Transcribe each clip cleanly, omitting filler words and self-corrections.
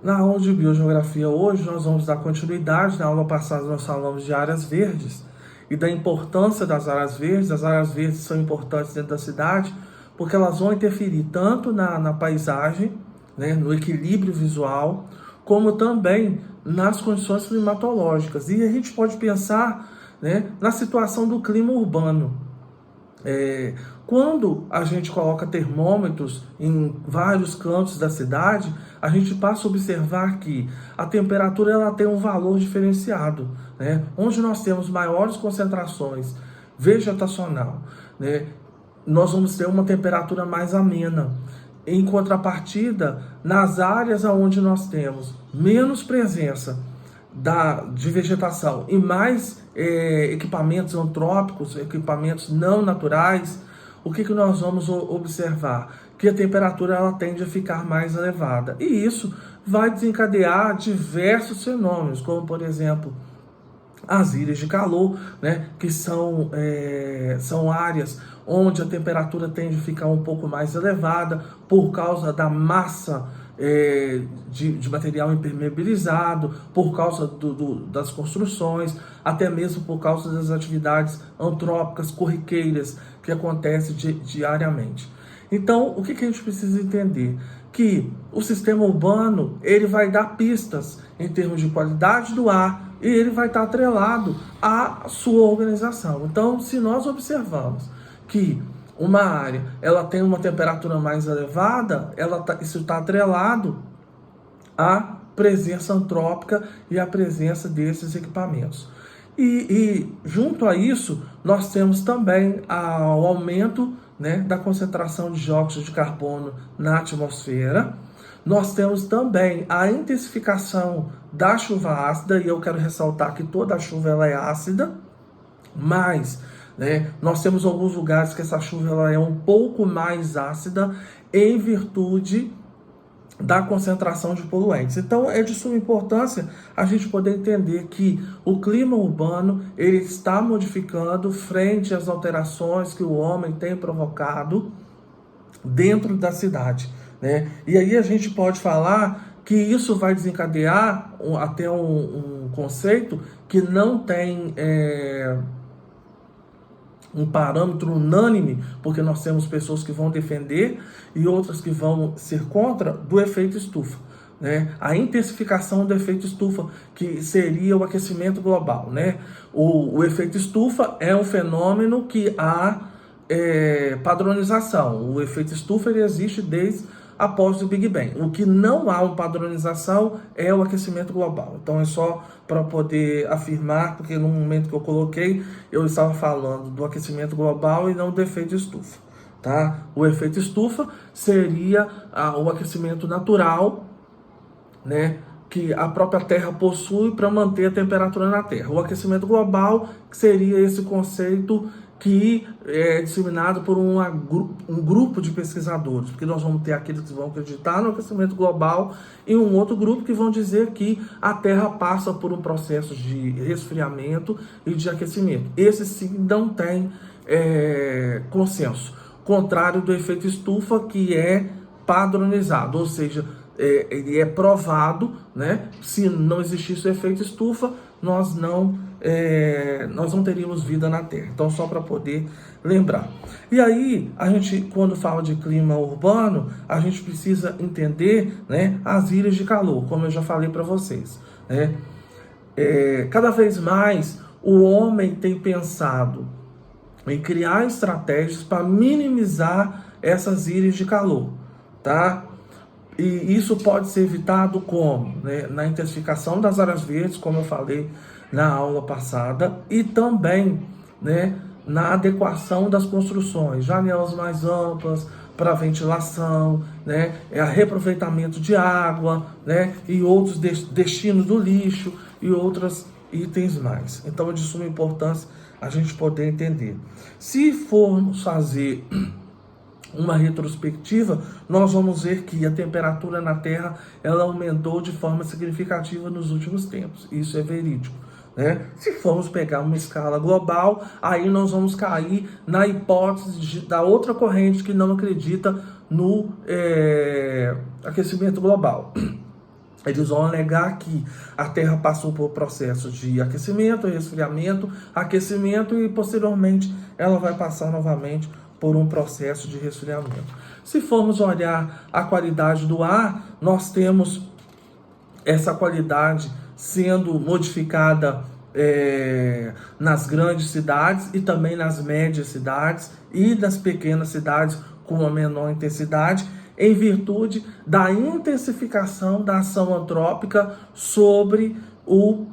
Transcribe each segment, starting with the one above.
Na aula de biogeografia hoje, nós vamos dar continuidade. Na aula passada nós falamos de áreas verdes e da importância das áreas verdes. As áreas verdes são importantes dentro da cidade porque elas vão interferir tanto na paisagem, né, no equilíbrio visual, como também nas condições climatológicas. E a gente pode pensar, né, na situação do clima urbano. Quando a gente coloca termômetros em vários cantos da cidade, a gente passa a observar que a temperatura ela tem um valor diferenciado, né? Onde nós temos maiores concentrações vegetacional, né, nós vamos ter uma temperatura mais amena. Em contrapartida, nas áreas onde nós temos menos presença de vegetação e mais equipamentos antrópicos, equipamentos não naturais, o que nós vamos observar? Que a temperatura ela tende a ficar mais elevada. E isso vai desencadear diversos fenômenos, como, por exemplo, as ilhas de calor, né, que são áreas onde a temperatura tende a ficar um pouco mais elevada por causa da massa de material impermeabilizado, por causa das construções, até mesmo por causa das atividades antrópicas corriqueiras que acontecem diariamente. Então, o que a gente precisa entender? Que o sistema urbano ele vai dar pistas em termos de qualidade do ar e ele vai estar atrelado à sua organização. Então, se nós observamos que uma área ela tem uma temperatura mais elevada, isso está atrelado à presença antrópica e à presença desses equipamentos. E junto a isso, nós temos também o aumento, né, da concentração de dióxido de carbono na atmosfera. Nós temos também a intensificação da chuva ácida, e eu quero ressaltar que toda a chuva ela é ácida, mas, né, nós temos alguns lugares que essa chuva ela é um pouco mais ácida em virtude da concentração de poluentes. Então, é de suma importância a gente poder entender que o clima urbano ele está modificando frente às alterações que o homem tem provocado dentro da cidade, né? E aí a gente pode falar que isso vai desencadear até um conceito que não tem um parâmetro unânime, porque nós temos pessoas que vão defender e outras que vão ser contra, do efeito estufa, né? A intensificação do efeito estufa, que seria o aquecimento global, né? O efeito estufa é um fenômeno que há padronização. O efeito estufa ele existe desde após o Big Bang. O que não há uma padronização é o aquecimento global. Então é só para poder afirmar, porque no momento que eu coloquei, eu estava falando do aquecimento global e não do efeito estufa, tá? O efeito estufa seria o aquecimento natural, né, que a própria Terra possui para manter a temperatura na Terra. O aquecimento global seria esse conceito que é disseminado por um grupo de pesquisadores, porque nós vamos ter aqueles que vão acreditar no aquecimento global e um outro grupo que vão dizer que a Terra passa por um processo de resfriamento e de aquecimento. Esse sim não tem consenso, contrário do efeito estufa, que é padronizado, ou seja, ele é provado, né? Se não existisse o efeito estufa, nós não teríamos vida na Terra. Então, só para poder lembrar. E aí, a gente, quando fala de clima urbano, a gente precisa entender, né, as ilhas de calor, como eu já falei para vocês, né? Cada vez mais, o homem tem pensado em criar estratégias para minimizar essas ilhas de calor, tá? E isso pode ser evitado como? Né? Na intensificação das áreas verdes, como eu falei na aula passada, e também, né, na adequação das construções, janelas mais amplas para ventilação, né, reaproveitamento de água, né, e outros destinos do lixo e outros itens mais. Então é de suma importância a gente poder entender. Se formos fazer uma retrospectiva, nós vamos ver que a temperatura na Terra ela aumentou de forma significativa nos últimos tempos. Isso é verídico, né? Se formos pegar uma escala global, aí nós vamos cair na hipótese da outra corrente que não acredita no aquecimento global. Eles vão alegar que a Terra passou por processos de aquecimento, resfriamento, aquecimento e posteriormente ela vai passar novamente por um processo de resfriamento. Se formos olhar a qualidade do ar, nós temos essa qualidade sendo modificada nas grandes cidades e também nas médias cidades e das pequenas cidades com uma menor intensidade, em virtude da intensificação da ação antrópica sobre o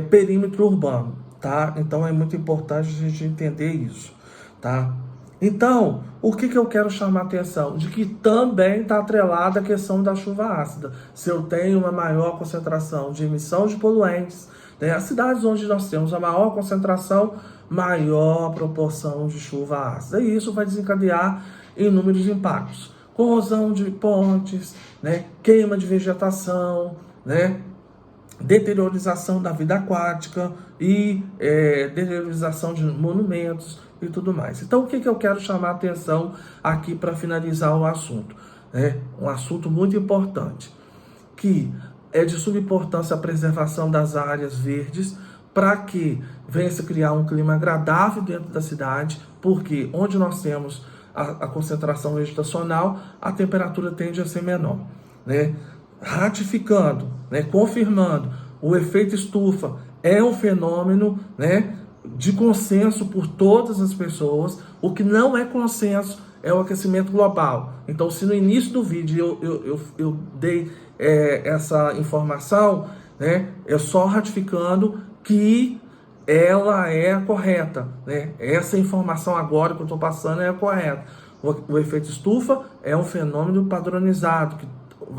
perímetro urbano, tá? Então é muito importante a gente entender isso, tá? Então, o que eu quero chamar a atenção? De que também está atrelada a questão da chuva ácida. Se eu tenho uma maior concentração de emissão de poluentes, né, as cidades onde nós temos a maior concentração, maior proporção de chuva ácida. E isso vai desencadear inúmeros impactos. Corrosão de pontes, né, queima de vegetação, né, deteriorização da vida aquática e deteriorização de monumentos e tudo mais. Então, o que eu quero chamar a atenção aqui para finalizar o assunto? Um assunto muito importante, que é de suma importância a preservação das áreas verdes para que venha se criar um clima agradável dentro da cidade, porque onde nós temos a concentração vegetacional, a temperatura tende a ser menor, né? Ratificando, né, confirmando, o efeito estufa é um fenômeno, né, de consenso por todas as pessoas. O que não é consenso é o aquecimento global. Então, se no início do vídeo eu dei essa informação, né, é só ratificando que ela é a correta, né? Essa informação agora que eu estou passando é a correta. O efeito estufa é um fenômeno padronizado, que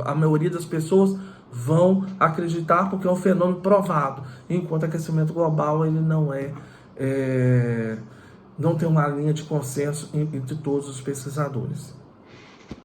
a maioria das pessoas vão acreditar porque é um fenômeno provado, enquanto o aquecimento global ele não tem uma linha de consenso entre todos os pesquisadores.